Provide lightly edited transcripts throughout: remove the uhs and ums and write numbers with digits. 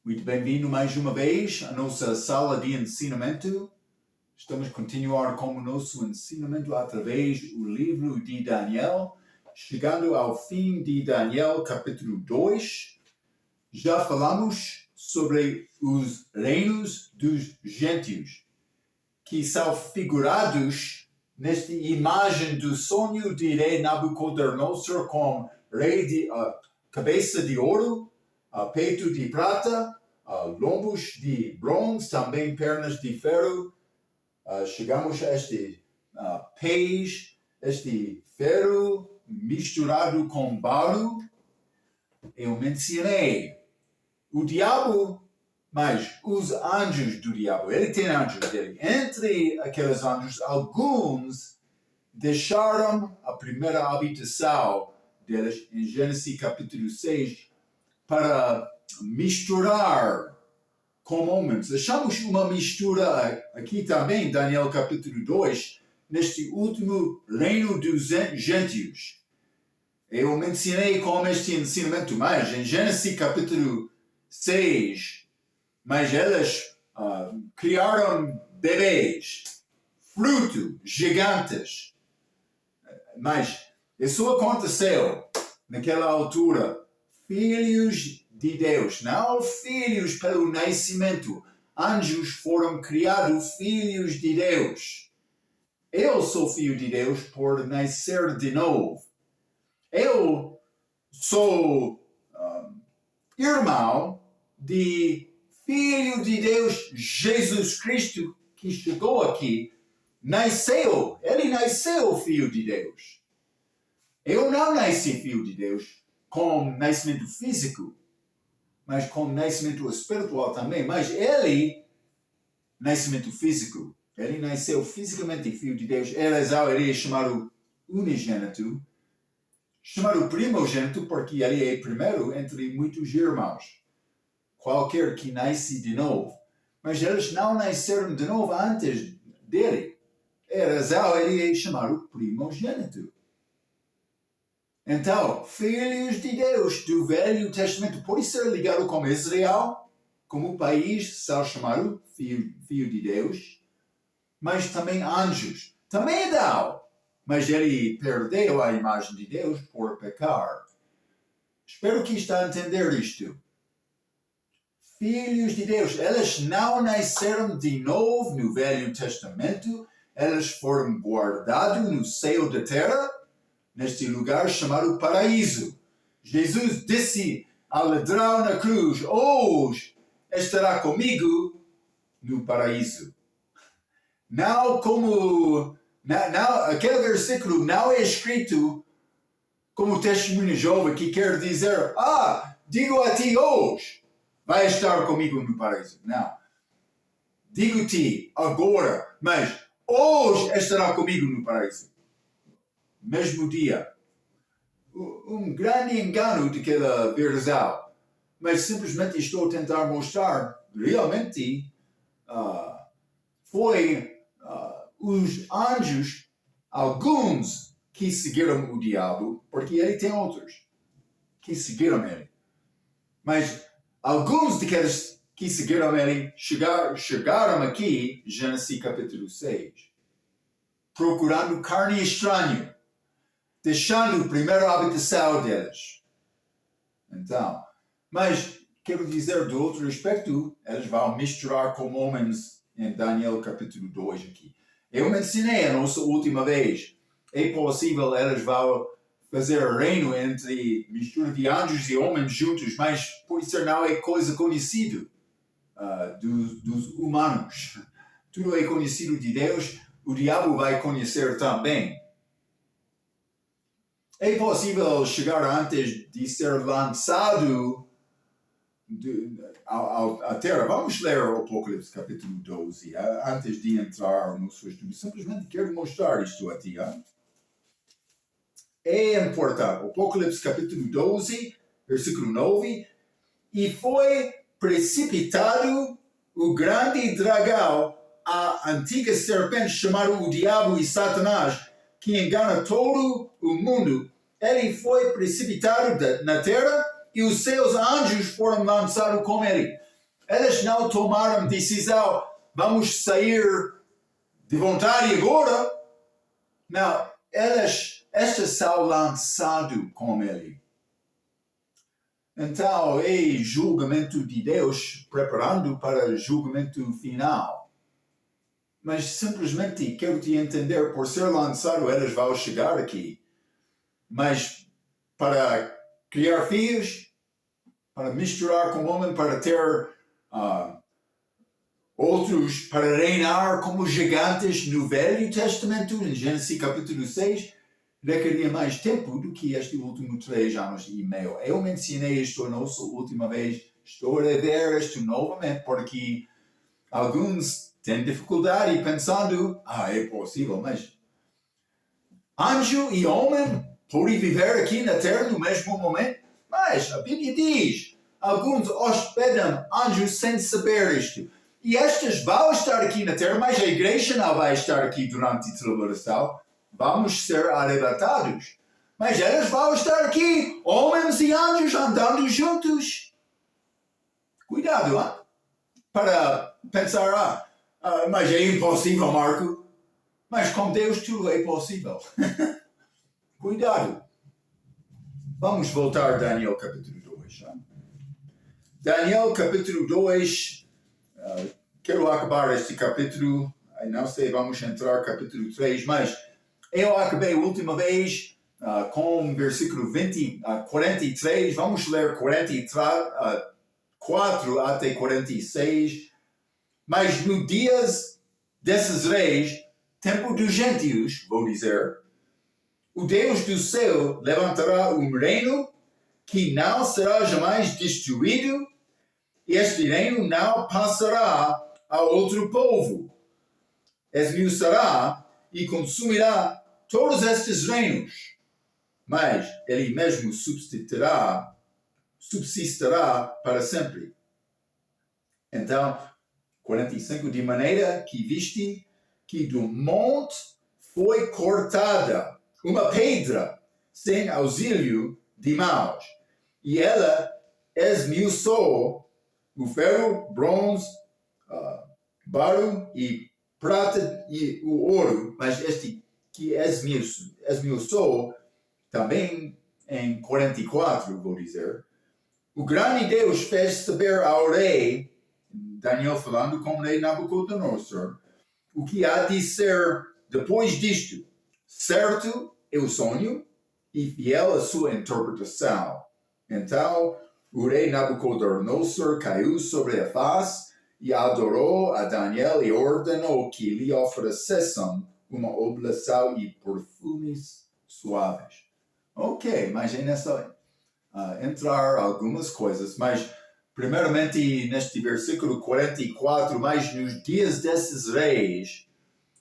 Muito bem-vindo mais uma vez à nossa sala de ensinamento. Estamos a continuar com o nosso ensinamento através do livro de Daniel, chegando ao fim de Daniel, capítulo 2. Já falamos sobre os reinos dos gentios, que são figurados nesta imagem do sonho de rei Nabucodonosor com rei de cabeça de ouro, peito de prata, lombos de bronze, também pernas de ferro. Chegamos a este peixe, este ferro misturado com barro. Eu mencionei o diabo, mas os anjos do diabo. Ele tem anjos dele. Entre aqueles anjos, alguns deixaram a primeira habitação deles em Gênesis capítulo 6 para misturar com homens. Achamos uma mistura aqui também, Daniel capítulo 2, neste último reino dos gentios. Eu mencionei como este ensinamento mais em Gênesis capítulo 6, mas elas criaram bebês, fruto, gigantes. Mas isso aconteceu naquela altura. Filhos de Deus, não filhos pelo nascimento. Anjos foram criados filhos de Deus. Eu sou filho de Deus por nascer de novo. Eu sou irmão de filho de Deus, Jesus Cristo, que chegou aqui, nasceu. Ele nasceu filho de Deus. Eu não nasci filho de Deus com nascimento físico, mas com nascimento espiritual também. Mas ele, nascimento físico, ele nasceu fisicamente filho de Deus. Ele é chamado unigênito, chamado primogênito, porque ele é primeiro entre muitos irmãos. Qualquer que nasce de novo. Mas eles não nasceram de novo antes dele. Ele é chamado primogênito. Então, filhos de Deus do Velho Testamento pode ser ligado com Israel, como país, são chamados filho de Deus, mas também anjos. Também Adão, mas ele perdeu a imagem de Deus por pecar. Espero que está a entender isto. Filhos de Deus, eles não nasceram de novo no Velho Testamento, eles foram guardados no seio da terra, neste lugar chamado paraíso. Jesus disse ao ladrão na cruz, hoje estará comigo no paraíso. Não como... aquele versículo não é escrito como testemunho jovem que quer dizer, digo a ti hoje, vai estar comigo no paraíso. Não. Digo-te agora, mas hoje estará comigo no paraíso. Mesmo dia. Um grande engano daquela versão. Mas simplesmente estou a tentar mostrar, realmente, foi os anjos, alguns que seguiram o diabo, porque ele tem outros que seguiram ele. Mas alguns daqueles que seguiram ele chegaram aqui, Gênesis capítulo 6, procurando carne estranha, deixando a primeira habitação deles. Então, mas quero dizer do outro aspecto, eles vão misturar com homens em Daniel capítulo 2 aqui. Eu mencionei a nossa última vez, é possível eles vão fazer reino entre mistura de anjos e homens juntos, mas por isso não é coisa conhecida dos humanos. Tudo é conhecido de Deus, o diabo vai conhecer também. É possível chegar antes de ser lançado à terra. Vamos ler o Apocalipse capítulo 12, antes de entrar no seu estudo. Simplesmente quero mostrar isto a ti. É importante. Apocalipse capítulo 12, versículo 9. E foi precipitado o grande dragão, a antiga serpente chamada o diabo e Satanás, que engana todo o mundo. Ele foi precipitado na terra e os seus anjos foram lançados com ele. Eles não tomaram decisão, vamos sair de vontade agora. Não, estes são lançados com ele. Então, é julgamento de Deus preparando para o julgamento final. Mas simplesmente quero te entender, por ser lançado, eles vão chegar aqui. Mas para criar filhos, para misturar com o homem, para ter outros, para reinar como gigantes no Velho Testamento, em Gênesis capítulo 6, requeria mais tempo do que este último 3 anos e meio. Eu mencionei isto na nossa última vez, estou a rever isto novamente, porque alguns têm dificuldade pensando, é possível, mas anjo e homem podem viver aqui na Terra no mesmo momento? Mas a Bíblia diz, alguns hospedam anjos sem saber isto. E estes vão estar aqui na Terra, mas a igreja não vai estar aqui durante a tribulação. Vamos ser arrebatados. Mas eles vão estar aqui, homens e anjos andando juntos. Cuidado, hein? Para pensar, mas é impossível, Marco. Mas com Deus tudo é possível. Cuidado. Vamos voltar a Daniel capítulo 2. Hein? Daniel capítulo 2. Quero acabar este capítulo. Não sei, vamos entrar no capítulo 3, mas eu acabei a última vez com o versículo 43. Vamos ler 44 até 46. Mas no dias desses reis, tempo dos gentios, vou dizer, o Deus do céu levantará um reino que não será jamais destruído, e este reino não passará a outro povo. Esmiuçará e consumirá todos estes reinos, mas ele mesmo subsistirá para sempre. Então, 45, de maneira que viste que do monte foi cortada uma pedra sem auxílio de mãos, e ela esmiuçou o ferro, bronze, barro e prata e o ouro, mas este que esmiuçou também em 44, vou dizer, o grande Deus fez saber ao rei, Daniel falando com o rei Nabucodonosor, o que há de ser depois disto. Certo é o sonho e fiel a sua interpretação. Então, o rei Nabucodonosor caiu sobre a face e adorou a Daniel e ordenou que lhe oferecessem uma oblação e perfumes suaves. Ok, mas é nessa entrar algumas coisas, mas primeiramente neste versículo 44, mas nos dias desses reis,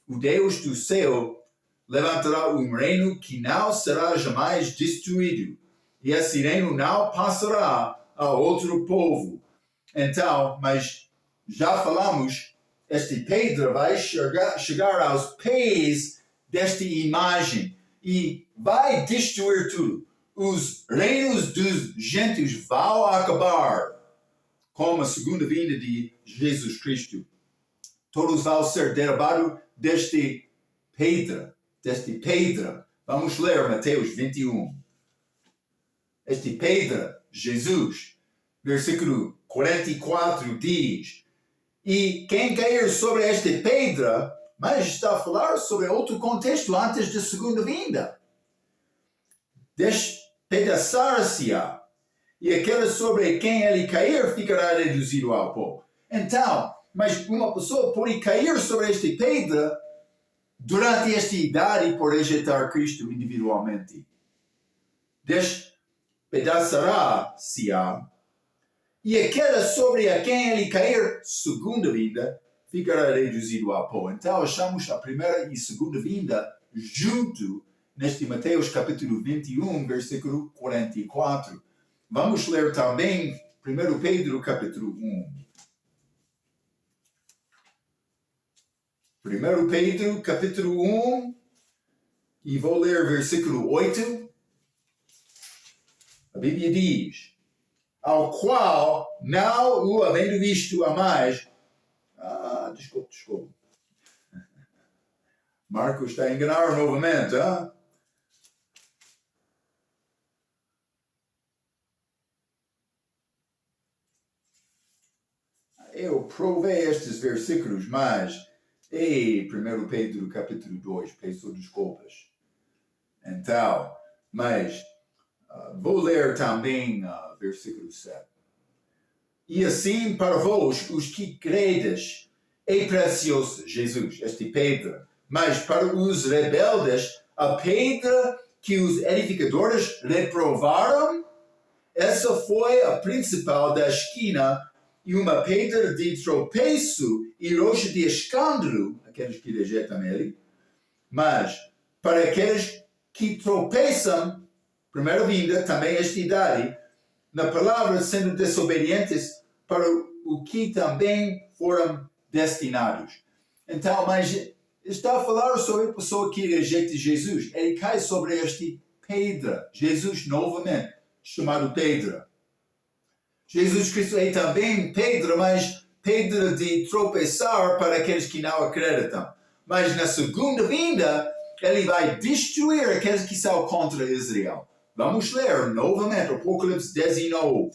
o Deus do céu levantará um reino que não será jamais destruído, e esse reino não passará a outro povo. Então, mas já falamos, esta pedra vai chegar aos pés desta imagem e vai destruir tudo. Os reinos dos gentios vão acabar com a segunda vinda de Jesus Cristo. Todos vão ser derrubados desta pedra. Vamos ler Mateus 21. Esta pedra, Jesus, versículo 44 diz, e quem cair sobre esta pedra, mas está a falar sobre outro contexto antes da segunda vinda. Despedaçar-se-á, e aquele sobre quem ele cair ficará reduzido ao pó. Então, mas uma pessoa pode cair sobre esta pedra durante esta idade por rejeitar Cristo individualmente. Despedaçará-se-á, e aquele sobre a quem ele cair segunda vinda ficará reduzido a pó. Então, achamos a primeira e segunda vinda junto neste Mateus capítulo 21, versículo 44. Vamos ler também 1 Pedro capítulo 1. 1 Pedro capítulo 1, e vou ler versículo 8. A Bíblia diz, ao qual, não o havendo visto a mais... desculpe. Marcos está a enganar novamente, hein? Eu provei estes versículos, mas em 1 Pedro capítulo 2, peço desculpas. Então, mas vou ler também versículo 7. E assim para vós, os que credes, é precioso Jesus, este pedra, mas para os rebeldes, a pedra que os edificadores reprovaram, essa foi a principal da esquina e uma pedra de tropeço e rocha de escândalo, aqueles que rejeitam ele, mas para aqueles que tropeçam, primeira vinda, também esta idade, na palavra sendo desobedientes para o que também foram destinados. Então, mas está a falar sobre a pessoa que rejeita Jesus. Ele cai sobre esta pedra. Jesus, novamente, chamado pedra. Jesus Cristo é também pedra, mas pedra de tropeçar para aqueles que não acreditam. Mas na segunda vinda, ele vai destruir aqueles que são contra Israel. Vamos ler novamente Apocalipse 19.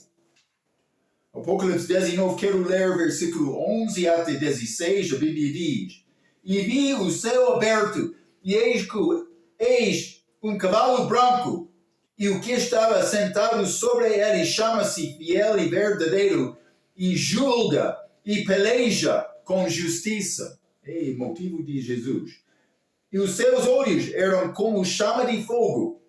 Apocalipse 19, quero ler versículo 11 até 16, a Bíblia diz: E vi o céu aberto, e eis um cavalo branco, e o que estava sentado sobre ele chama-se Fiel e Verdadeiro, e julga e peleja com justiça. É motivo de Jesus. E os seus olhos eram como chama de fogo,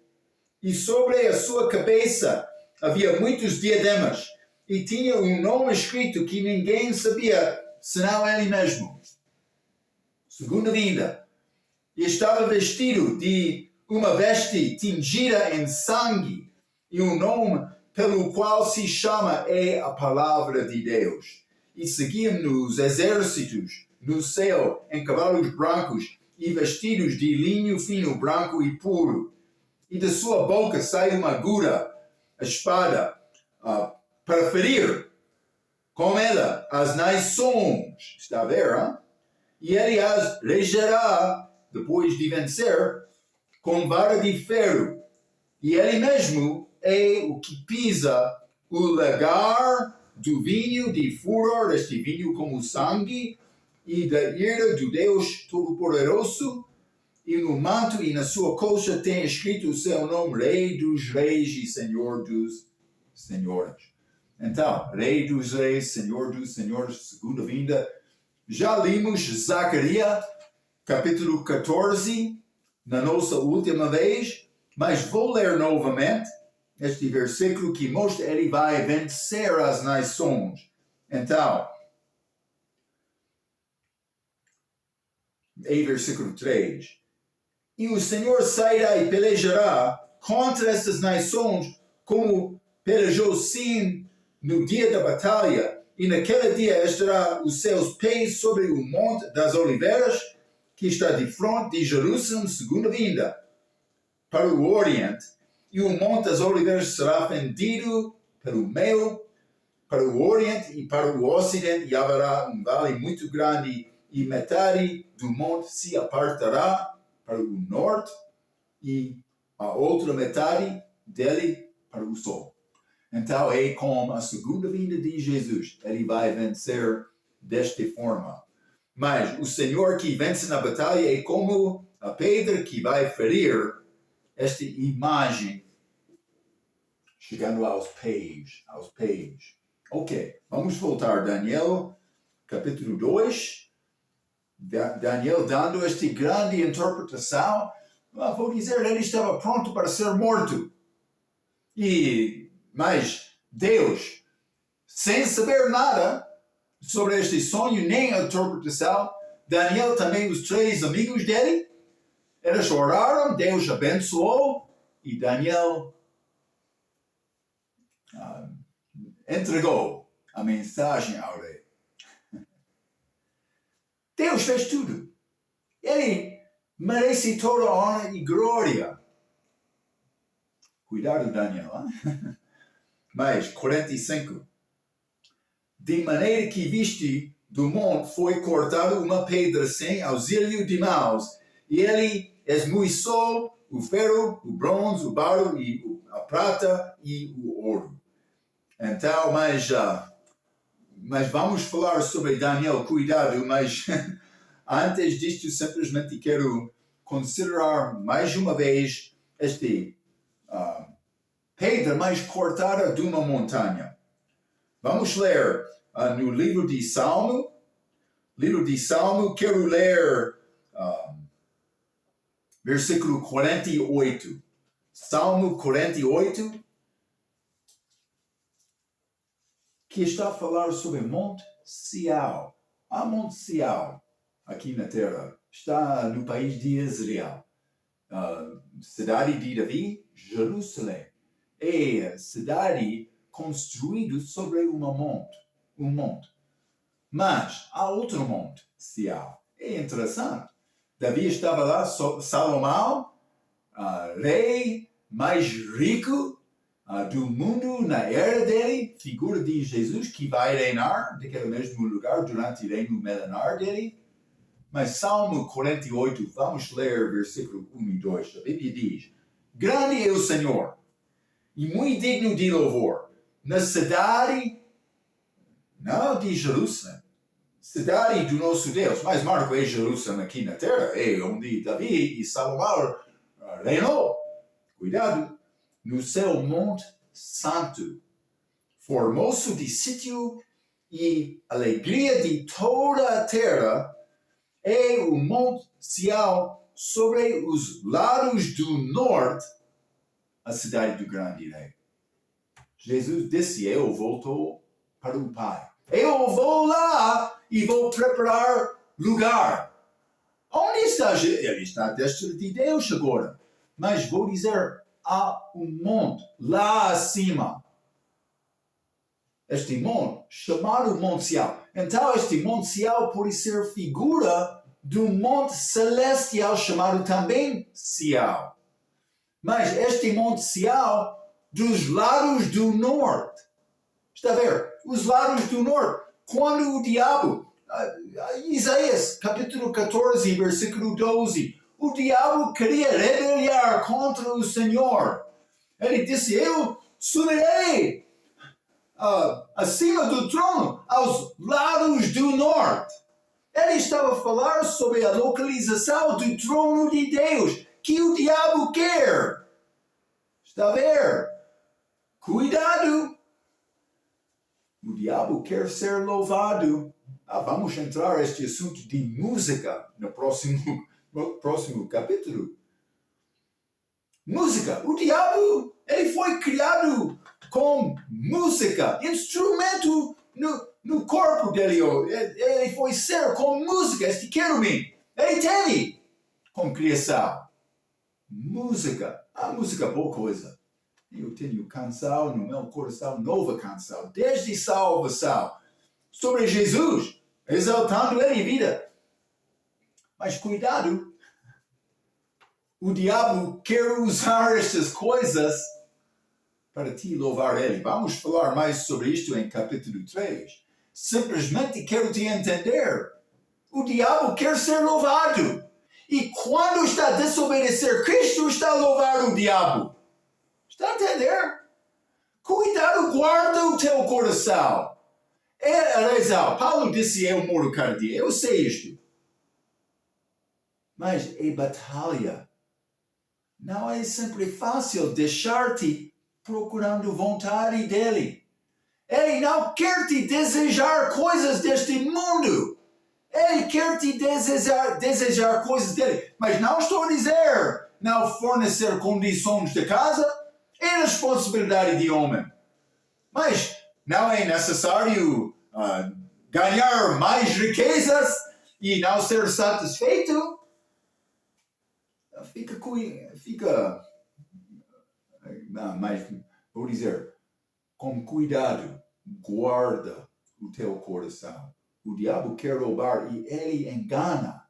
e sobre a sua cabeça havia muitos diademas, e tinha um nome escrito que ninguém sabia, senão ele mesmo. Segunda vinda. E estava vestido de uma veste tingida em sangue, e o nome pelo qual se chama é a Palavra de Deus. E seguiam-no os exércitos no céu em cavalos brancos e vestidos de linho fino, branco e puro. E de sua boca sai uma aguda, a espada, para ferir com ela as nações. Está a ver, hein? E ele as regerá, depois de vencer, com vara de ferro. E ele mesmo é o que pisa o lagar do vinho de furor, este vinho como sangue, e da ira do Deus Todo-Poderoso. E no manto e na sua coxa tem escrito o seu nome, Rei dos Reis e Senhor dos Senhores. Então, Rei dos Reis, Senhor dos Senhores, segunda vinda. Já limos Zacarias, capítulo 14, na nossa última vez, mas vou ler novamente este versículo que mostra que ele vai vencer as nações. Então, em versículo 3, e o Senhor sairá e pelejará contra estas nações, como pelejou sim no dia da batalha, e naquele dia estará os seus pés sobre o Monte das Oliveiras, que está de frente de Jerusalém, segunda vinda, para o Oriente, e o Monte das Oliveiras será fendido pelo meio, para o Oriente e para o Ocidente, e haverá um vale muito grande, e metade do monte se apartará para o norte, e a outra metade dele para o sul. Então é como a segunda vinda de Jesus. Ele vai vencer desta forma. Mas o Senhor que vence na batalha é como a pedra que vai ferir esta imagem, chegando aos pés. Ok, vamos voltar. Daniel, capítulo 2. Daniel dando esta grande interpretação. Vou dizer, ele estava pronto para ser morto. Mas Deus, sem saber nada sobre este sonho, nem a interpretação, Daniel também, os 3 amigos dele, eles oraram, Deus abençoou, e Daniel entregou a mensagem ao rei. Deus fez tudo. Ele merece toda a honra e glória. Cuidado, Daniel. Hein? Mas, 45. De maneira que viste do monte foi cortado uma pedra sem auxílio de mãos, e ele esmiuçou o ferro, o bronze, o barro, e a prata e o ouro. Então, mas vamos falar sobre Daniel, cuidado, mas antes disto simplesmente quero considerar mais uma vez este pedra mais cortada de uma montanha. Vamos ler no livro de Salmo, quero ler versículo 48. Salmo 48, que está a falar sobre Monte Sião. A Monte Sião, aqui na Terra, está no país de Israel. Cidade de Davi, Jerusalém. É cidade construída sobre um monte. Mas há outro monte, Sião. É interessante. Davi estava lá, Salomão, rei mais rico do mundo na era dele, figura de Jesus que vai reinar naquele mesmo lugar durante o reino milenar dele. Mas Salmo 48, vamos ler versículo 1 e 2. A Bíblia diz: grande é o Senhor e muito digno de louvor na cidade, não de Jerusalém, cidade do nosso Deus. Mas Marco é Jerusalém aqui na terra, é onde Davi e Salomão reinou. Cuidado, no seu monte santo, formoso de sítio e alegria de toda a terra, é o monte Sião sobre os lados do norte, a cidade do grande rei. Jesus disse: eu voltou para o Pai. Eu vou lá e vou preparar lugar. Onde está Jesus? Ele está à destra de Deus agora. Mas vou dizer, há um monte lá acima. Este monte, chamado Monte Sião. Então, este Monte Sião pode ser figura do monte celestial chamado também Sião. Mas este Monte Sião, dos lados do norte. Está a ver? Os lados do norte. Quando o diabo, Isaías, capítulo 14, versículo 12, o diabo queria rebeliar contra o Senhor. Ele disse: eu subirei acima do trono, aos lados do norte. Ele estava a falar sobre a localização do trono de Deus, que o diabo quer. Está a ver? Cuidado! O diabo quer ser louvado. Vamos entrar neste assunto de música no próximo capítulo. Música. O diabo, ele foi criado com música, instrumento no corpo dele. Ele foi ser com música, este querubim. Ele teve com criação. Música. A música é boa coisa. Eu tenho canção no meu coração, nova canção, desde salvação, sobre Jesus, exaltando ele em vida. Mas cuidado, o diabo quer usar estas coisas para te louvar ele. Vamos falar mais sobre isto em capítulo 3. Simplesmente quero te entender. O diabo quer ser louvado. E quando está a desobedecer Cristo, está a louvar o diabo. Está a entender? Cuidado, guarda o teu coração. É a razão. Paulo disse: eu moro cada dia. Eu sei isto. Mas é batalha. Não é sempre fácil deixar-te procurando vontade dele. Ele não quer te desejar coisas deste mundo. Ele quer te desejar coisas dele. Mas não estou a dizer não fornecer condições de casa. É responsabilidade de homem. Mas não é necessário ganhar mais riquezas e não ser satisfeito. Mas vou dizer, com cuidado, guarda o teu coração. O diabo quer roubar e ele engana.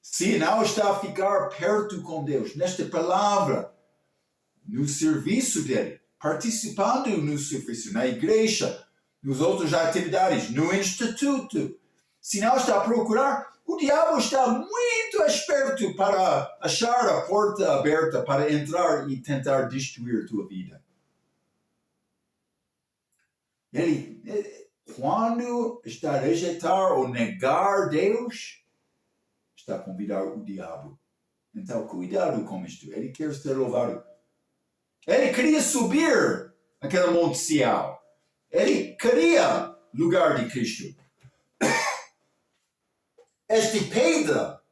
Se não está a ficar perto com Deus, nesta palavra, no serviço dele, participando no serviço, na igreja, nas outras atividades, no instituto. Se não está a procurar, o diabo está muito esperto para achar a porta aberta para entrar e tentar destruir tua vida. Ele, quando está a rejeitar ou negar Deus, está a convidar o diabo. Então, cuidado com isto. Ele quer ser louvado. Ele queria subir aquele monte Sião. Ele queria lugar de Cristo. Esta pedra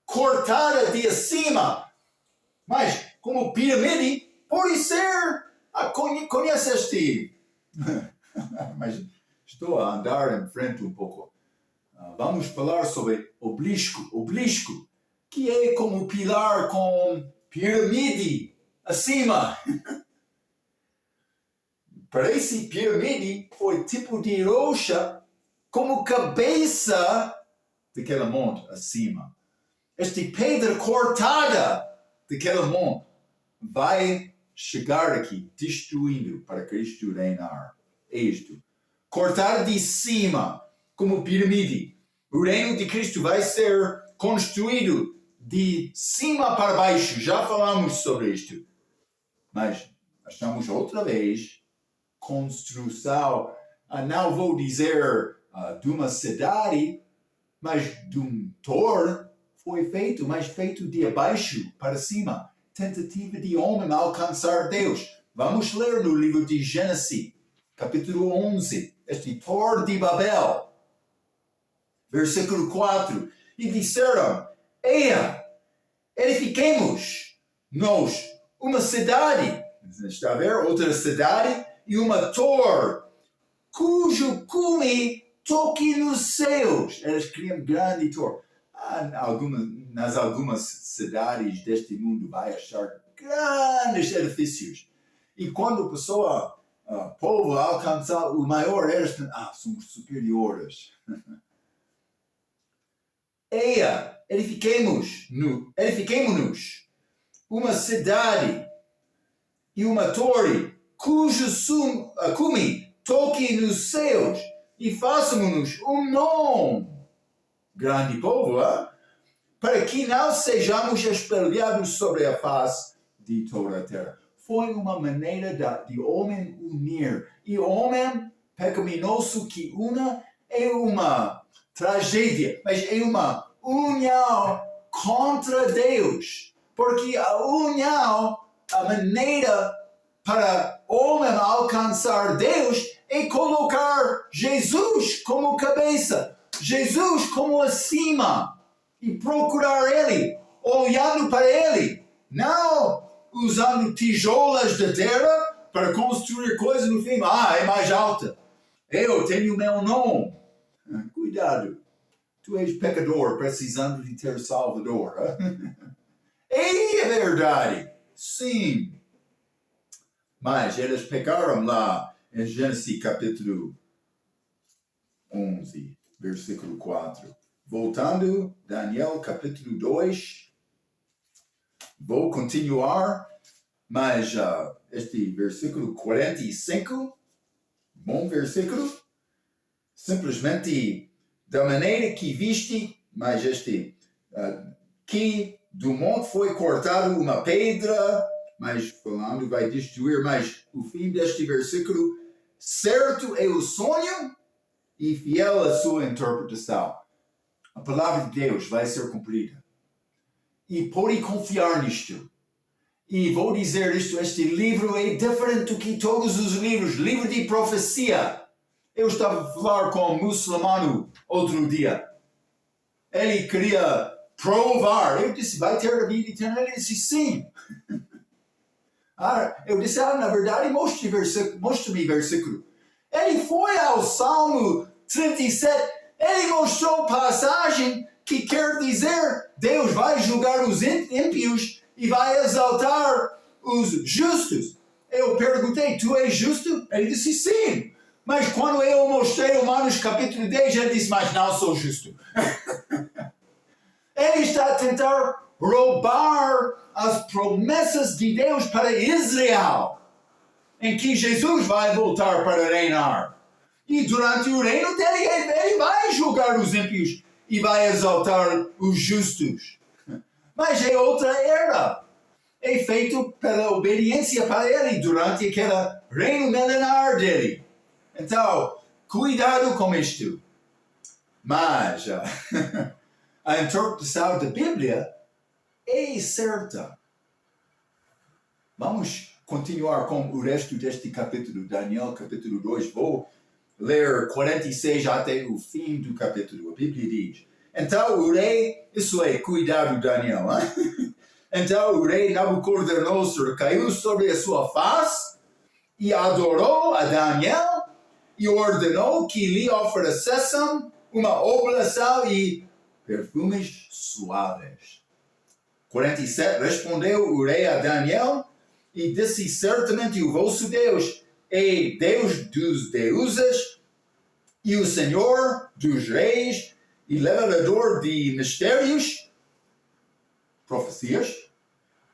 cortada de cima, mas como pirâmide, pode ser. Conhece este? Mas estou a andar em frente um pouco. Vamos falar sobre obelisco, que é como pilar com pirâmide acima. Parece pirâmide foi tipo de rocha como cabeça daquele monte acima. Esta pedra cortada daquele monte vai chegar aqui, destruindo para Cristo reinar. É isto. Cortada de cima, como pirâmide. O reino de Cristo vai ser construído de cima para baixo. Já falamos sobre isto. Mas achamos outra vez construção, não vou dizer de uma cidade, mas de um torre foi feito, mas feito de baixo para cima. Tentativa de homem alcançar Deus. Vamos ler no livro de Gênesis, capítulo 11, este torre de Babel. Versículo 4. E disseram, eia, edifiquemos nós uma cidade. Está a ver? Outra cidade e uma torre, cujo cume toque nos céus. Eles criam grande torre. Nas algumas cidades deste mundo vai achar grandes edifícios. E quando a pessoa, povo alcançar o maior, eles somos superiores. Eia, edifiquemo-nos uma cidade e uma torre, cujo cume toque nos céus, e façamos-nos um nome, grande povo, para que não sejamos espalhados sobre a face de toda a terra. Foi uma maneira de homem unir. E homem pecaminoso que una é uma tragédia, mas é uma união contra Deus. Porque a união, a maneira para homem alcançar Deus é colocar Jesus como cabeça, Jesus como acima e procurar Ele, olhando para Ele, não usando tijolos de terra para construir coisas no fim. É mais alta. Eu tenho meu nome. Cuidado, tu és pecador precisando de ter Salvador. É verdade, sim. Mas eles pecaram lá em Gênesis capítulo 11, versículo 4. Voltando, Daniel capítulo 2. Vou continuar, mas este versículo 45, bom versículo, simplesmente da maneira que viste, mas que do monte foi cortado uma pedra, mas falando vai destruir, mas o fim deste versículo, certo é o sonho e fiel a sua interpretação. A palavra de Deus vai ser cumprida. E pode confiar nisto. E vou dizer isto, este livro é diferente do que todos os livros, livro de profecia. Eu estava a falar com um muçulmano outro dia. Ele queria provar. Eu disse, vai ter a vida eterna? Ele disse, sim. Eu disse, na verdade, mostre-me versículo. Ele foi ao Salmo 37, ele mostrou passagem que quer dizer, Deus vai julgar os ímpios e vai exaltar os justos. Eu perguntei, tu és justo? Ele disse, sim. Mas quando eu mostrei Romanos capítulo 10, ele disse, mas não sou justo. Ele está a tentar roubar as promessas de Deus para Israel. em que Jesus vai voltar para reinar. E durante o reino dele, ele vai julgar os ímpios e vai exaltar os justos. Mas é outra era. É feito pela obediência para ele durante aquele reino milenar dele. Então, cuidado com isto. Mas a interpretação da Bíblia é certa. Vamos continuar com o resto deste capítulo, Daniel, capítulo 2. Vou ler 46 até o fim do capítulo. A Bíblia diz: então o rei, isso é, cuidado, Daniel. Hein? Então o rei Nabucodonosor caiu sobre a sua face e adorou a Daniel e ordenou que lhe oferecessem uma oblação e perfumes suaves. 47. Respondeu o rei a Daniel e disse: certamente o vosso Deus é Deus dos deuses e o Senhor dos reis e revelador de mistérios, profecias,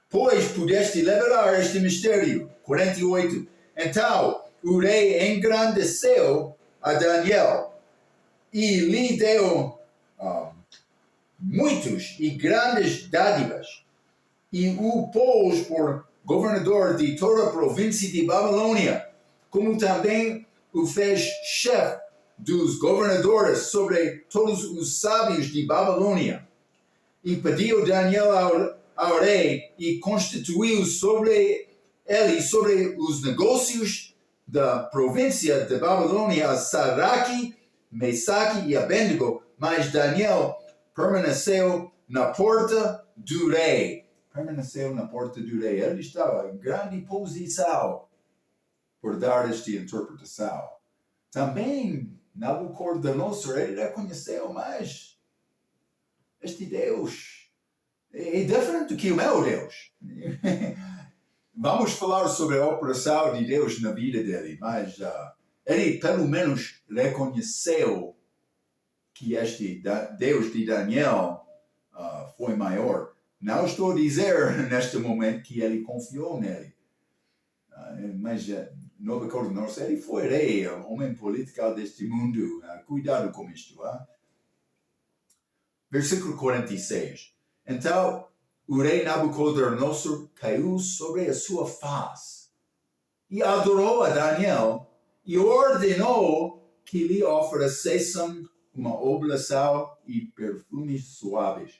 pois pudeste revelar este mistério. 48. Então o rei engrandeceu a Daniel e lhe deu muitos e grandes dádivas e o pôs por governador de toda a província de Babilônia, como também o fez chefe dos governadores sobre todos os sábios de Babilônia. E pediu Daniel ao rei e constituiu sobre ele, sobre os negócios da província de Babilônia, a Sadraque, Mesaque e Abednego, mas Daniel permaneceu na porta do rei. Permaneceu na porta do rei. Ele estava em grande posição por dar esta interpretação. Também Nabucodonosor, ele reconheceu, mas este Deus é diferente do que o meu Deus. Vamos falar sobre a operação de Deus na vida dele, mas ele pelo menos reconheceu que este Deus de Daniel foi maior. Não estou a dizer neste momento que ele confiou nele, mas Nabucodonosor, ele foi rei, homem político deste mundo. Cuidado com isto. Versículo 46. Então o rei Nabucodonosor caiu sobre a sua face e adorou a Daniel e ordenou que lhe oferecessem uma oblação e perfumes suaves.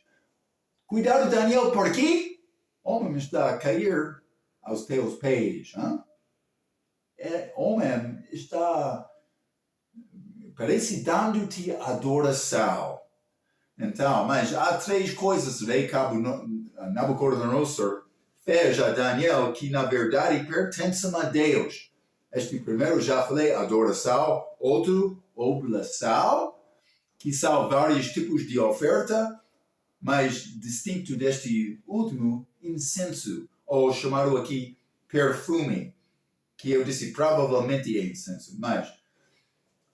Cuidado, Daniel, por quê? O homem está a cair aos teus pés. O homem está, parece, dando-te adoração. Então, mas há três coisas que o rei Nabucodonosor fez a Daniel que na verdade pertencem a Deus. Este primeiro já falei, adoração. Outro, oblação, que são vários tipos de oferta, mas distinto deste último, incenso, ou chamado aqui perfume, que eu disse provavelmente é incenso, mas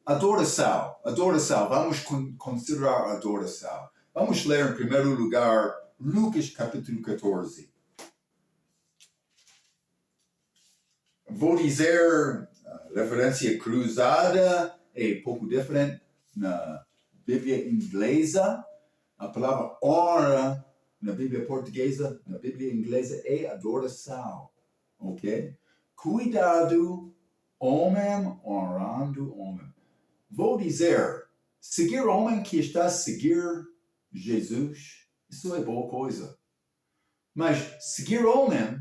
adoração, vamos considerar adoração. Vamos ler em primeiro lugar Lucas capítulo 14. Vou dizer referência cruzada, é pouco diferente na Bíblia inglesa. A palavra honra na Bíblia portuguesa, na Bíblia inglesa é adoração, ok? Cuidado, homem honrando homem. Vou dizer, seguir homem que está a seguir Jesus, isso é boa coisa. Mas seguir homem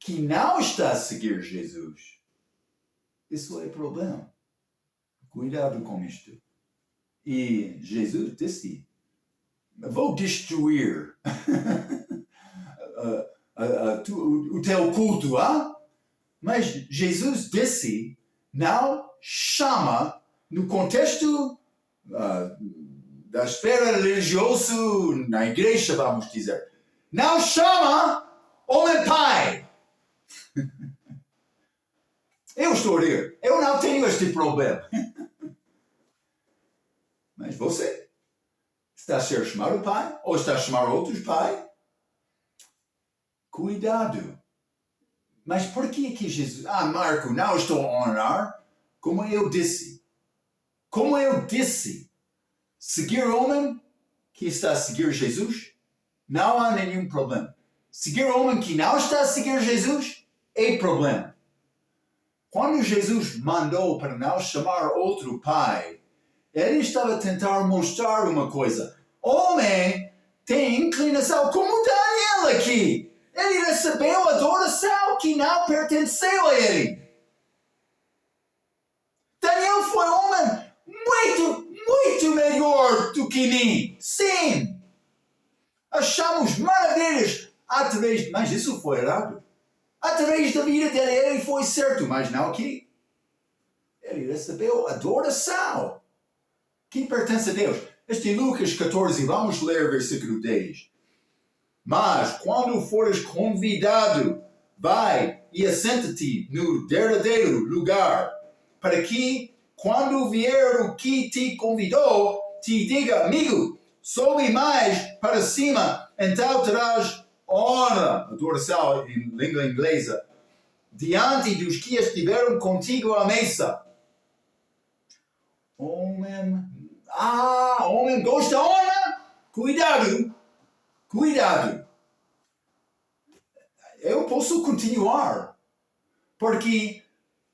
que não está a seguir Jesus, isso é problema. Cuidado com isto. E Jesus disse: vou destruir o teu culto, Mas Jesus disse, não chama, no contexto da esfera religiosa, na igreja, vamos dizer, não chama homem pai. Eu estou a dizer, eu não tenho este problema. Mas você está a ser chamado pai? Ou está a chamar outros pai? Cuidado. Mas por que Jesus... Marco, não estou a honrar. Como eu disse, seguir homem que está a seguir Jesus, não há nenhum problema. Seguir homem que não está a seguir Jesus, é problema. Quando Jesus mandou para não chamar outro pai, ele estava a tentar mostrar uma coisa. Homem tem inclinação, como Daniel aqui. Ele recebeu adoração que não pertenceu a ele. Daniel foi homem muito melhor do que mim. Sim. Achamos maravilhas através... Mas isso foi errado. Através da vida dele, ele foi certo, mas não aqui. Ele recebeu adoração que pertence a Deus. Este é Lucas 14, vamos ler versículo 10. Mas quando fores convidado, vai e assenta-te no derradeiro lugar, para que, quando vier o que te convidou, te diga, amigo, sobe mais para cima, então terás honra, adoração em língua inglesa, diante dos que estiveram contigo à mesa. Homem gosta de honra? Cuidado. Eu posso continuar, porque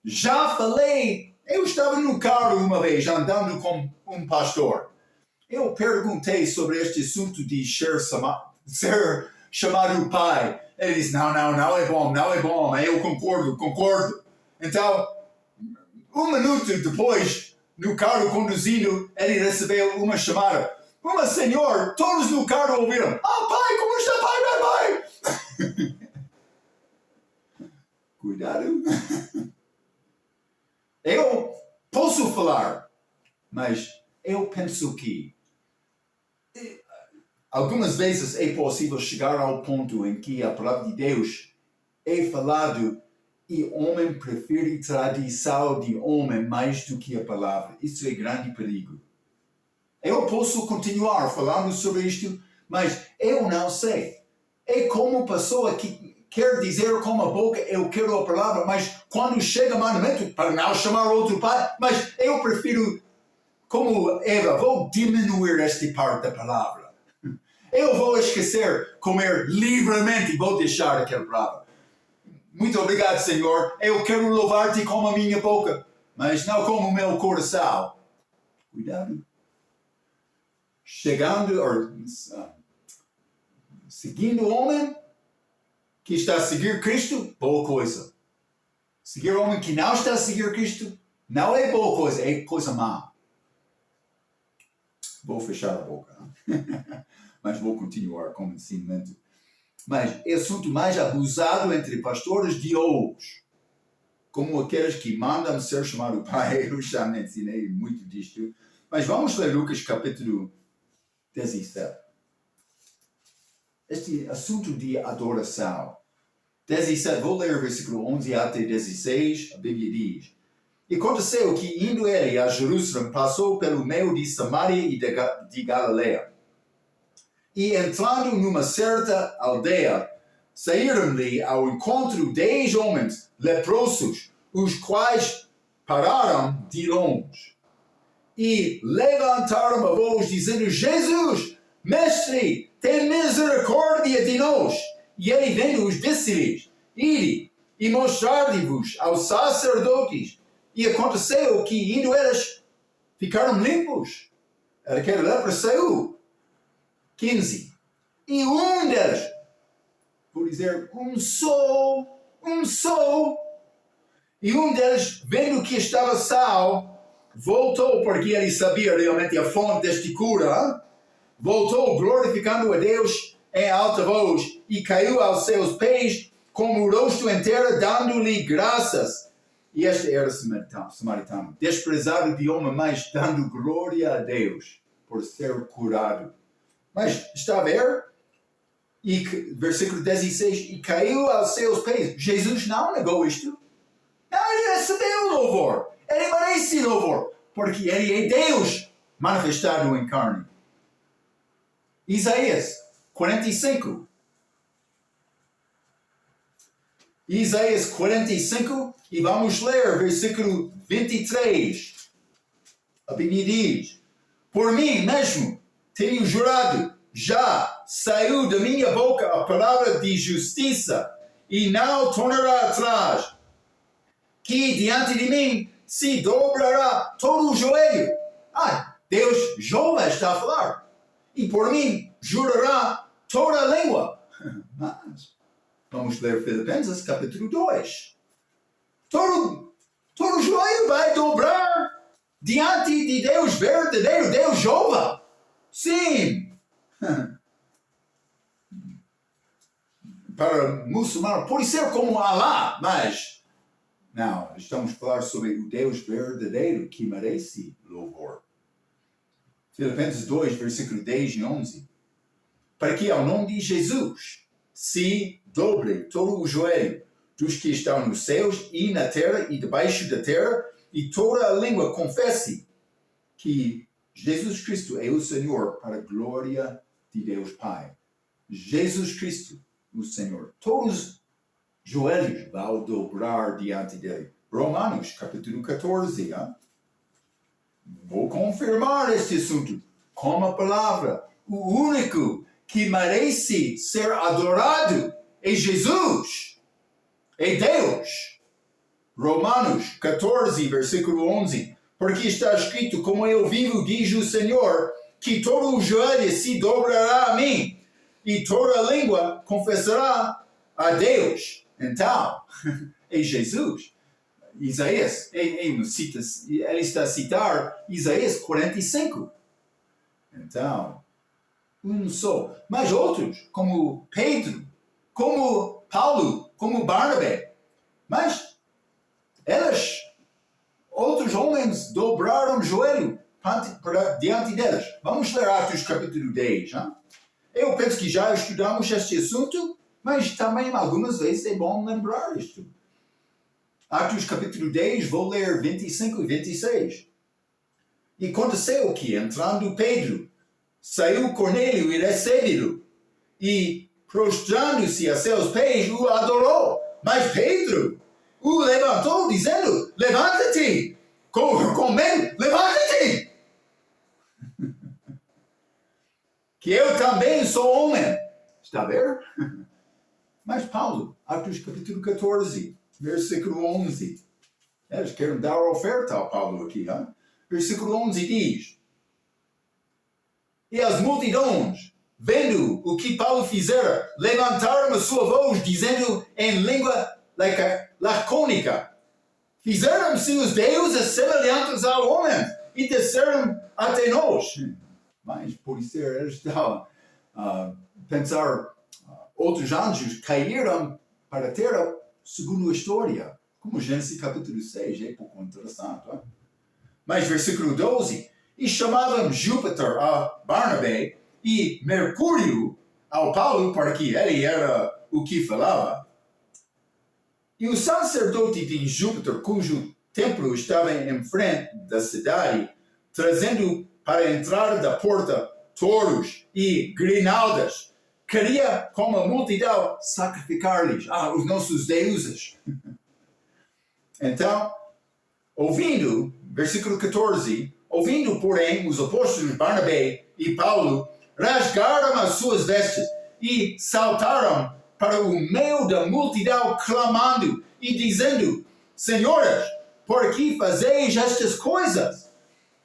já falei, eu estava no carro uma vez, andando com um pastor. Eu perguntei sobre este assunto de ser chamado pai. Ele disse, não é bom. Eu concordo. Então, um minuto depois, no carro conduzindo, ele recebeu uma chamada. Senhor, todos no carro ouviram, pai, como está, pai? Cuidado. Eu posso falar, mas eu penso que algumas vezes é possível chegar ao ponto em que a palavra de Deus é falado e o homem prefere tradição de homem mais do que a palavra. Isso é grande perigo. Eu posso continuar falando sobre isto, mas eu não sei. É como pessoa que quer dizer com a boca, eu quero a palavra, mas quando chega o mandamento, para não chamar outro pai, mas eu prefiro, como Eva, vou diminuir esta parte da palavra. Eu vou esquecer, comer livremente e vou deixar aquela palavra. Muito obrigado, Senhor. Eu quero louvar-te com a minha boca, mas não com o meu coração. Cuidado. Seguindo o homem que está a seguir Cristo, boa coisa. Seguir o homem que não está a seguir Cristo, não é boa coisa, é coisa má. Vou fechar a boca. Mas vou continuar com o ensinamento. Mas é assunto mais abusado entre pastores de hoje, como aqueles que mandam ser chamado pai. Eu já me ensinei muito disto. Mas vamos ler Lucas capítulo 17. Este assunto de adoração. 17, vou ler o versículo 11 até 16, a Bíblia diz. E aconteceu que, indo ele a Jerusalém, passou pelo meio de Samaria e de Galileia. E entrando numa certa aldeia, saíram-lhe ao encontro 10 homens leprosos, os quais pararam de longe. E levantaram a voz, dizendo, Jesus, mestre, tem misericórdia de nós. E ele, vendo-os, disse-lhes, ide e mostrai-vos aos sacerdotes. E aconteceu que, indo eles, ficaram limpos. Aquela lepra saiu. 15. E um deles, vou dizer, um só, e um deles, vendo que estava sal, voltou, porque ele sabia realmente a fonte desta cura, voltou glorificando a Deus em alta voz, e caiu aos seus pés com o rosto inteiro, dando-lhe graças. E este era samaritano, desprezado de homem, mas dando glória a Deus por ser curado. Mas está a ver? E versículo 16, e caiu aos seus pés. Jesus não negou isto. Não, ele recebeu louvor. Ele merece louvor, porque ele é Deus manifestado em carne. Isaías 45. Isaías 45, e vamos ler versículo 23. A Bíblia diz: por mim mesmo tenho jurado, já saiu da minha boca a palavra de justiça, e não tornará atrás, que diante de mim se dobrará todo o joelho. Deus, Jeová está a falar. E por mim jurará toda a língua. Mas vamos ler Filipenses capítulo 2. Todo joelho vai dobrar diante de Deus verdadeiro, Deus Jeová. Sim. Para muçulmano pode ser como Alá, mas não, estamos a falar sobre o Deus verdadeiro que merece louvor. Filipenses 2, versículo 10 e 11. Para que ao nome de Jesus se dobre todo o joelho dos que estão nos céus e na terra e debaixo da terra, e toda a língua confesse que Jesus Cristo é o Senhor, para a glória de Deus Pai. Jesus Cristo, o Senhor. Todos os joelhos vão dobrar diante dele. Romanos, capítulo 14. Vou confirmar este assunto com a palavra. O único que merece ser adorado é Jesus. É Deus. Romanos 14, versículo 11. Porque está escrito: como eu vivo, diz o Senhor, que todo o joelho se dobrará a mim, e toda a língua confessará a Deus. Então, é Jesus. Isaías, ele está a citar Isaías 45. Então, só. Mas outros, como Pedro, como Paulo, como Barnabé. Mas outros homens dobraram o joelho diante delas. Vamos ler Atos capítulo 10. Eu penso que já estudamos este assunto, mas também algumas vezes é bom lembrar isto. Atos capítulo 10, vou ler 25 e 26. E aconteceu que, entrando Pedro, saiu Cornélio e recebeu-o, e, prostrando-se a seus pés, o adorou. Mas Pedro o levantou, dizendo: levanta-te, com medo, levanta-te, que eu também sou homem. Está a ver? Mas Paulo, Atos capítulo 14, versículo 11. Eles querem dar oferta ao Paulo aqui. Versículo 11 diz: e as multidões, vendo o que Paulo fizera, levantaram a sua voz, dizendo em língua lacônica: fizeram-se os deuses semelhantes ao homem, e desceram até nós. Mas, por ser, eles estavam a pensar, outros anjos caíram para a terra, segundo a história, como Gênesis capítulo 6, é pouco interessante. Mas, versículo 12, e chamavam Júpiter a Barnabé e Mercúrio ao Paulo, para que ele era o que falava. E o sacerdote de Júpiter, cujo templo estava em frente da cidade, trazendo para a entrada da porta touros e grinaldas, queria, com a multidão, sacrificar-lhes os nossos deuses. Então, ouvindo, versículo 14, ouvindo, porém, os apóstolos Barnabé e Paulo rasgaram as suas vestes e saltaram para o meio da multidão, clamando e dizendo: senhores, por que fazeis estas coisas?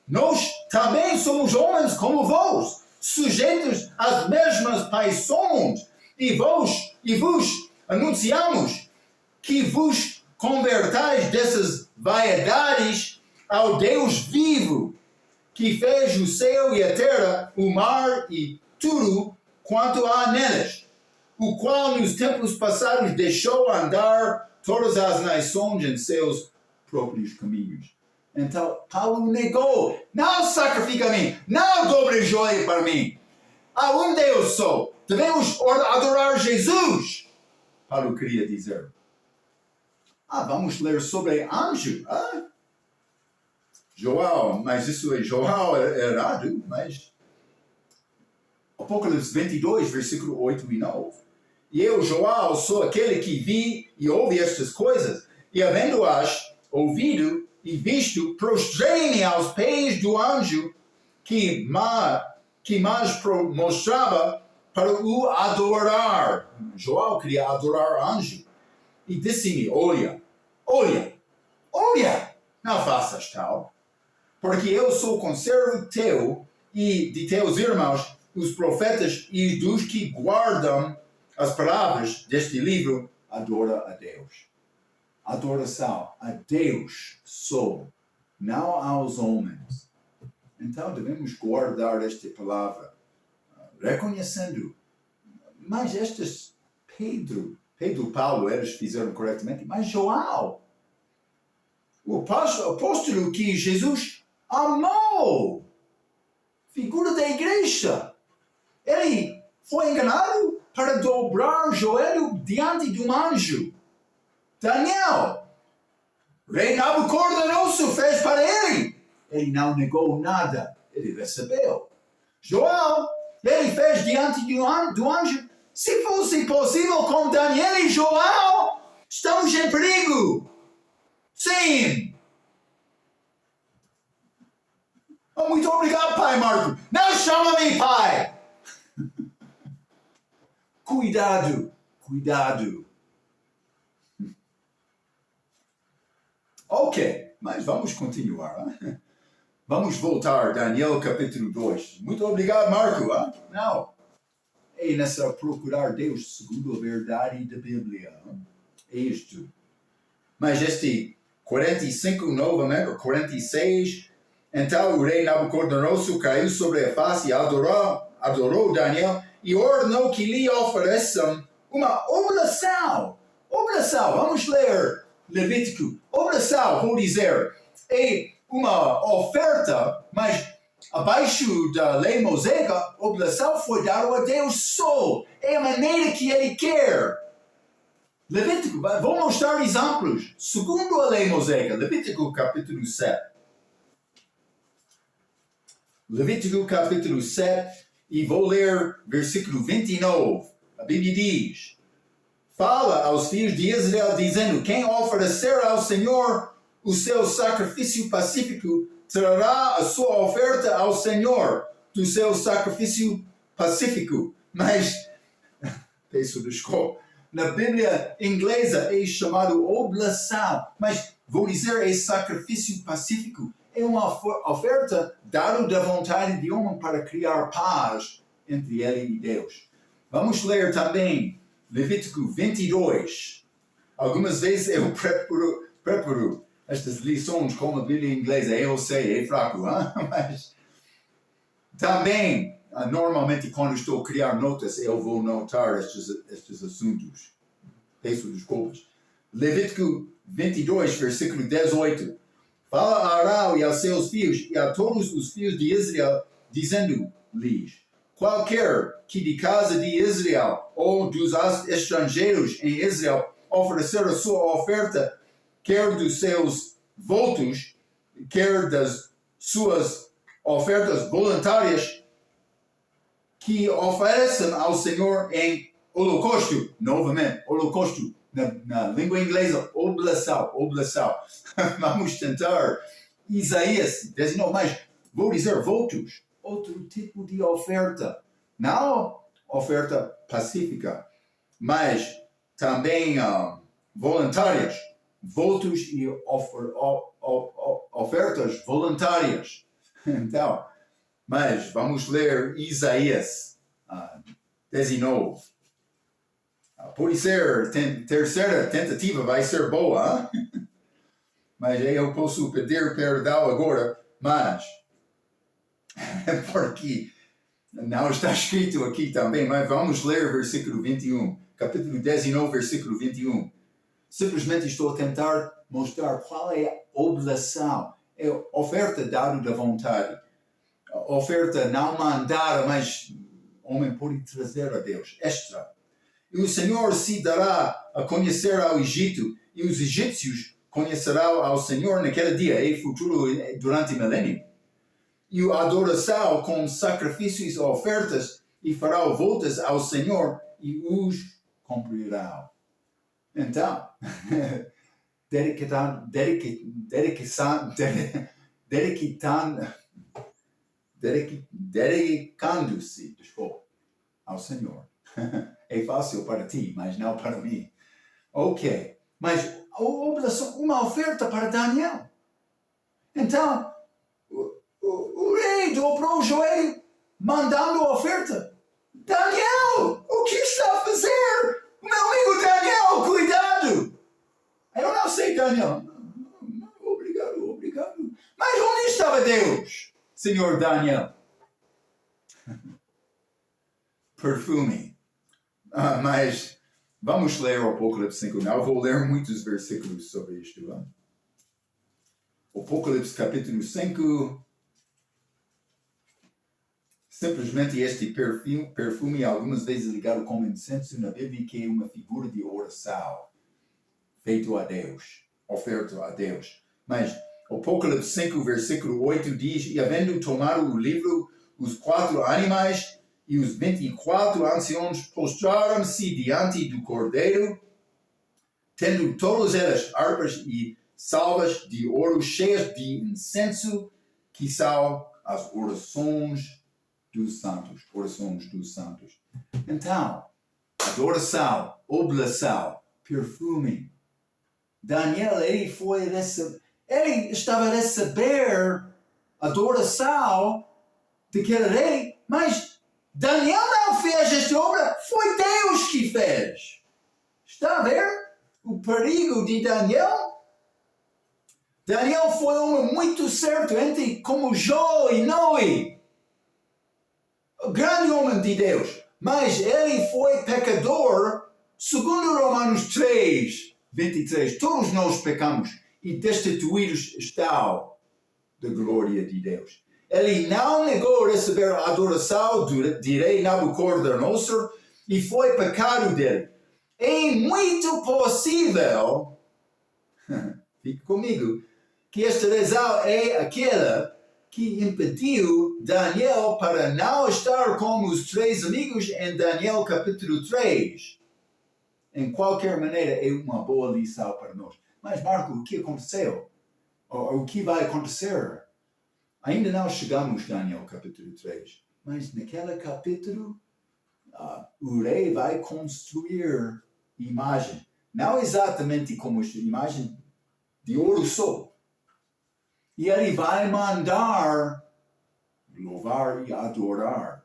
Nós também somos homens como vós, sujeitos às mesmas paixões, e vos anunciamos que vos convertais dessas vaidades ao Deus vivo, que fez o céu e a terra, o mar e tudo quanto há neles, o qual nos tempos passados deixou andar todas as nações em seus próprios caminhos. Então, Paulo negou: não sacrifica a mim, não dobre o joelho para mim. Há um Deus só, devemos adorar Jesus. Paulo queria dizer. Vamos ler sobre anjo. João, mas isso é João errado, mas Apocalipse 22, versículo 8 e 9. E eu, João, sou aquele que vi e ouve estas coisas. E havendo-as ouvido e visto, prostrei-me aos pés do anjo que mais mostrava para o adorar. João queria adorar anjo. E disse-me, olha, não faças tal, porque eu sou conservo teu e de teus irmãos, os profetas, e dos que guardam as palavras deste livro, adora a Deus. Adoração a Deus só, não aos homens. Então devemos guardar esta palavra, reconhecendo. Mas estas, Pedro e Paulo, eles fizeram corretamente, mas João, o apóstolo que Jesus amou, figura da igreja, ele foi enganado para dobrar o joelho diante de um anjo. Daniel, rei Nabucodonosor fez para ele. Ele não negou nada, ele recebeu. João, ele fez diante do anjo. Se fosse possível com Daniel e João, estamos em perigo. Sim. Oh, muito obrigado, pai Marco. Não chama-me pai. Cuidado. Ok, mas vamos continuar. Hein? Vamos voltar, Daniel capítulo 2. Muito obrigado, Marco. Hein? Não. É nessa procurar Deus segundo a verdade da Bíblia. Hein? É isto. Mas este 45 novamente, 46, então o rei Nabucodonosor caiu sobre a face e adorou Daniel e ordenou que lhe ofereçam uma oblação. Vamos ler Levítico. Oblação, vou dizer, é uma oferta, mas abaixo da lei mosaica, oblação foi dada a Deus só. É a maneira que ele quer. Levítico, vou mostrar exemplos. Segundo a lei mosaica, Levítico capítulo 7. Levítico capítulo 7, e vou ler versículo 29. A Bíblia diz: fala aos filhos de Israel, dizendo: quem oferecer ao Senhor o seu sacrifício pacífico, trará a sua oferta ao Senhor do seu sacrifício pacífico. Mas, peço desculpa, na Bíblia inglesa é chamado oblação, mas vou dizer é sacrifício pacífico. É uma oferta dada da vontade de homem para criar paz entre ele e Deus. Vamos ler também Levítico 22. Algumas vezes eu preparo estas lições com a Bíblia inglesa. Eu sei, é fraco, hein? Mas também, normalmente quando estou a criar notas, eu vou notar estes assuntos. Peço desculpas. Levítico 22, versículo 18. Fala a Arão e aos seus filhos e a todos os filhos de Israel, dizendo-lhes: qualquer que de casa de Israel ou dos estrangeiros em Israel oferecer a sua oferta, quer dos seus votos, quer das suas ofertas voluntárias, que ofereçam ao Senhor em holocausto, novamente, holocausto, na língua inglesa, oblação. Vamos tentar. Isaías 19, mas vou dizer votos, outro tipo de oferta. Não oferta pacífica, mas também voluntárias. Votos e ofertas voluntárias. Então, mas vamos ler Isaías 19. Pode ser, terceira tentativa vai ser boa, hein? Mas eu posso pedir perdão agora, mas porque não está escrito aqui também, mas vamos ler versículo 21, capítulo 19, versículo 21. Simplesmente estou a tentar mostrar qual é a oblação, é a oferta dada da vontade, a oferta não mandada, mas o homem pode trazer a Deus, extra. E o Senhor se dará a conhecer ao Egito, e os egípcios conhecerão ao Senhor naquele dia, e futuro durante o milênio. E a adoração com sacrifícios e ofertas, e farão voltas ao Senhor, e os cumprirão. Então, dedicando-se, desculpa, ao Senhor. É fácil para ti, mas não para mim. Ok, mas uma oferta para Daniel. Então, o rei dobrou o joelho, mandando a oferta. Daniel, o que está a fazer? Meu amigo Daniel, cuidado! Eu não sei, Daniel. Obrigado. Mas onde estava Deus, Senhor Daniel? Perfume. Mas vamos ler o Apocalipse 5. Não vou ler muitos versículos sobre isto. Hein? Apocalipse capítulo 5. Simplesmente este perfume algumas vezes ligado como incenso na Bíblia, que é uma figura de oração feito a Deus, oferta a Deus. Mas Apocalipse 5, versículo 8 diz: E havendo tomado o livro, os 4 animais e os 24 anciãos prostraram-se diante do Cordeiro, tendo todas elas harpas e salvas de ouro cheias de incenso, que são as orações dos santos. Então, adoração, oblação, perfume. Daniel, ele estava a receber adoração daquele rei, mas Daniel não fez esta obra, foi Deus que fez. Está a ver o perigo de Daniel? Daniel foi um homem muito certo entre como Jó e Noé. Grande homem de Deus, mas ele foi pecador, segundo Romanos 3, 23. Todos nós pecamos e destituídos estão da glória de Deus. Ele não negou receber a adoração de rei Nabucodonosor e foi pecado dele. É muito possível, fique comigo, que esta razão é aquela que impediu Daniel para não estar com os 3 amigos em Daniel capítulo 3. Em qualquer maneira, é uma boa lição para nós. Mas, Marco, o que aconteceu? O que vai acontecer? Ainda não chegamos a Daniel capítulo 3. Mas naquele capítulo, o rei vai construir imagem. Não exatamente como esta imagem de ouro só. E ele vai mandar louvar e adorar.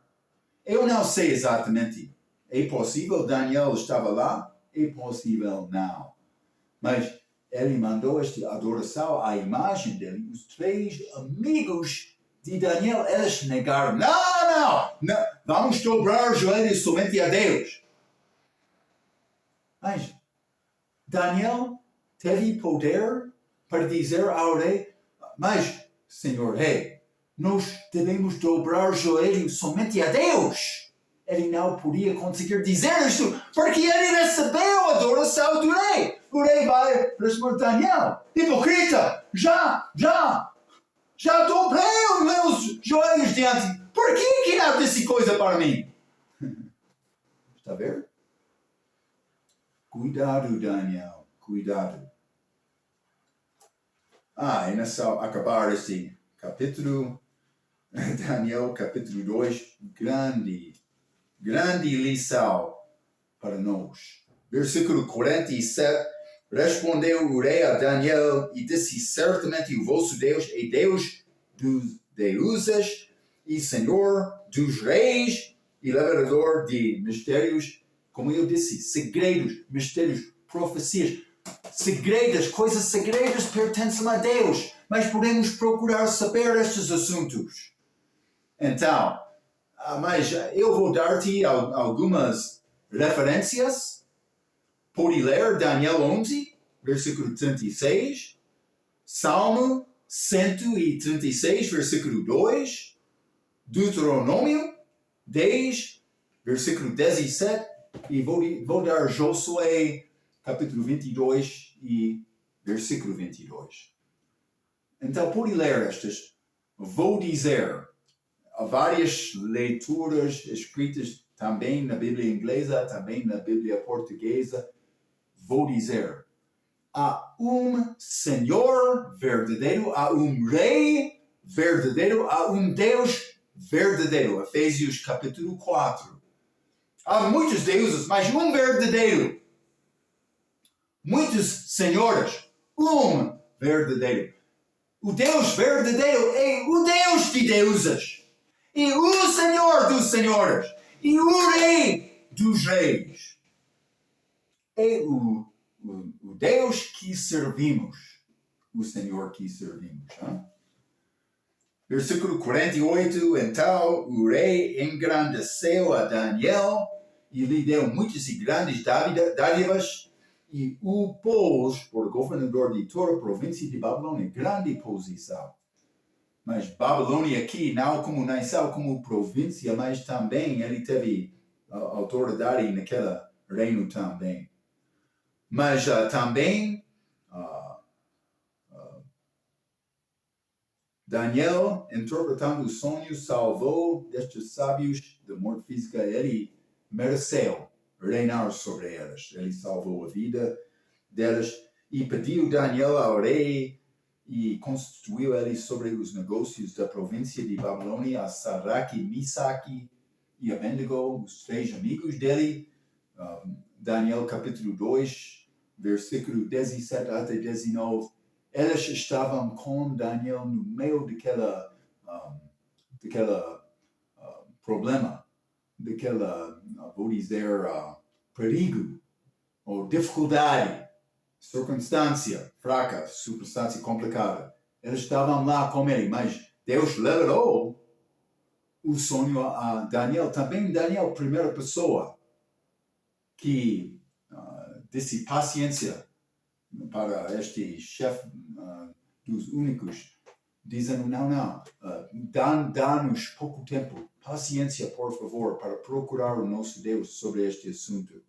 Eu não sei exatamente. É possível Daniel estava lá? É possível não. Mas ele mandou esta adoração à imagem dele. Os 3 amigos de Daniel, eles negaram. Não. Vamos dobrar os joelhos somente a Deus. Mas Daniel teve poder para dizer ao rei: mas, Senhor rei, nós devemos dobrar os joelhos somente a Deus. Ele não podia conseguir dizer isto, porque ele recebeu a adoração do rei. O rei vai responder: Daniel, hipocrita, já dobrei os meus joelhos diante. Por que não disse coisa para mim? Está a ver? Cuidado, Daniel, cuidado. E nessa acabar este capítulo, Daniel capítulo 2, grande lição para nós. Versículo 47, respondeu o rei a Daniel e disse: certamente o vosso Deus é Deus dos deuses e Senhor dos reis e libertador de mistérios, como eu disse, segredos, mistérios, profecias. Segredas, coisas segredas pertencem a Deus, mas podemos procurar saber estes assuntos. Então, mas eu vou dar-te algumas referências. Pode ler Daniel 11, versículo 36, Salmo 136, versículo 2, Deuteronômio 10, versículo 17, e vou dar Josué capítulo 22 e versículo 22. Então, pode ler estas. Vou dizer, há várias leituras escritas também na Bíblia inglesa, também na Bíblia portuguesa. vou dizer, há Senhor verdadeiro, há Rei verdadeiro, há Deus verdadeiro. Efésios capítulo 4. Há muitos deuses, mas verdadeiro. Muitos senhores, verdadeiro. O Deus verdadeiro é o Deus de deuses. E o Senhor dos senhores. E o Rei dos reis. É o Deus que servimos. O Senhor que servimos. Hein? Versículo 48. Então o rei engrandeceu a Daniel e lhe deu muitas e grandes dádivas e o pôs por governador de toda a província de Babilônia. Grande posição. Mas Babilônia aqui, não como nação, como província, mas também ele teve autoridade naquele reino também. Mas também Daniel, interpretando os sonhos, salvou destes sábios da morte física. Ele mereceu reinar sobre eles. Ele salvou a vida deles e pediu Daniel ao rei e constituiu ele sobre os negócios da província de Babilônia a Sadraque, Misaque e Abednego, os 3 amigos dele. Daniel capítulo 2, versículo 17 até 19. Eles estavam com Daniel no meio daquela problema, daquela, vou dizer, perigo ou dificuldade, circunstância fraca, circunstância complicada. Eles estavam lá com ele, mas Deus revelou o sonho a Daniel. Também Daniel, primeira pessoa, que disse paciência para este chefe dos únicos, dizendo, não, dá-nos pouco tempo, paciência, por favor, para procurar o nosso Deus sobre este assunto.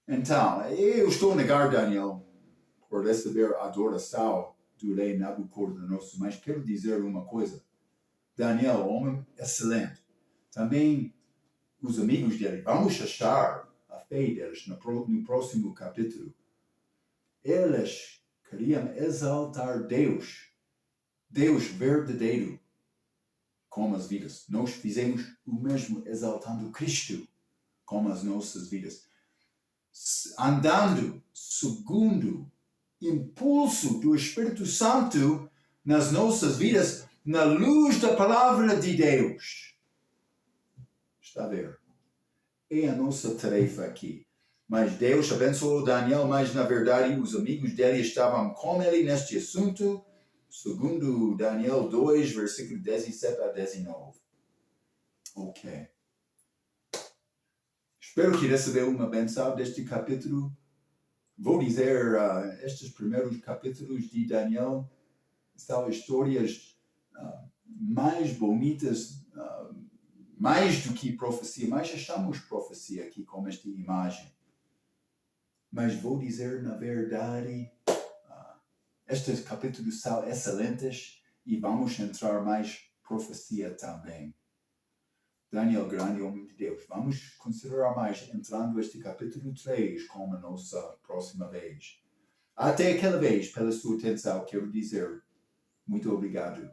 Então, eu estou a negar Daniel por receber a adoração do rei Nabucodonosor, mas quero dizer uma coisa. Daniel, homem excelente. Também os amigos dele, vamos achar a fé deles no próximo capítulo. Eles queriam exaltar Deus verdadeiro, com as vidas. Nós fizemos o mesmo exaltando Cristo com as nossas vidas. Andando segundo impulso do Espírito Santo nas nossas vidas, na luz da palavra de Deus. Está a ver? É a nossa tarefa aqui. Mas Deus abençoou Daniel, mas na verdade os amigos dele estavam com ele neste assunto, segundo Daniel 2, versículo 17 a 19. Ok. Espero que recebeu uma benção deste capítulo. Vou dizer, estes primeiros capítulos de Daniel são histórias mais bonitas, mais do que profecia, mas achamos profecia aqui com esta imagem. Mas vou dizer, na verdade, estes capítulos são excelentes e vamos entrar mais profecia também. Daniel, grande homem de Deus. Vamos considerar mais entrando este capítulo 3 como a nossa próxima vez. Até aquela vez, pela sua atenção, quero dizer muito obrigado.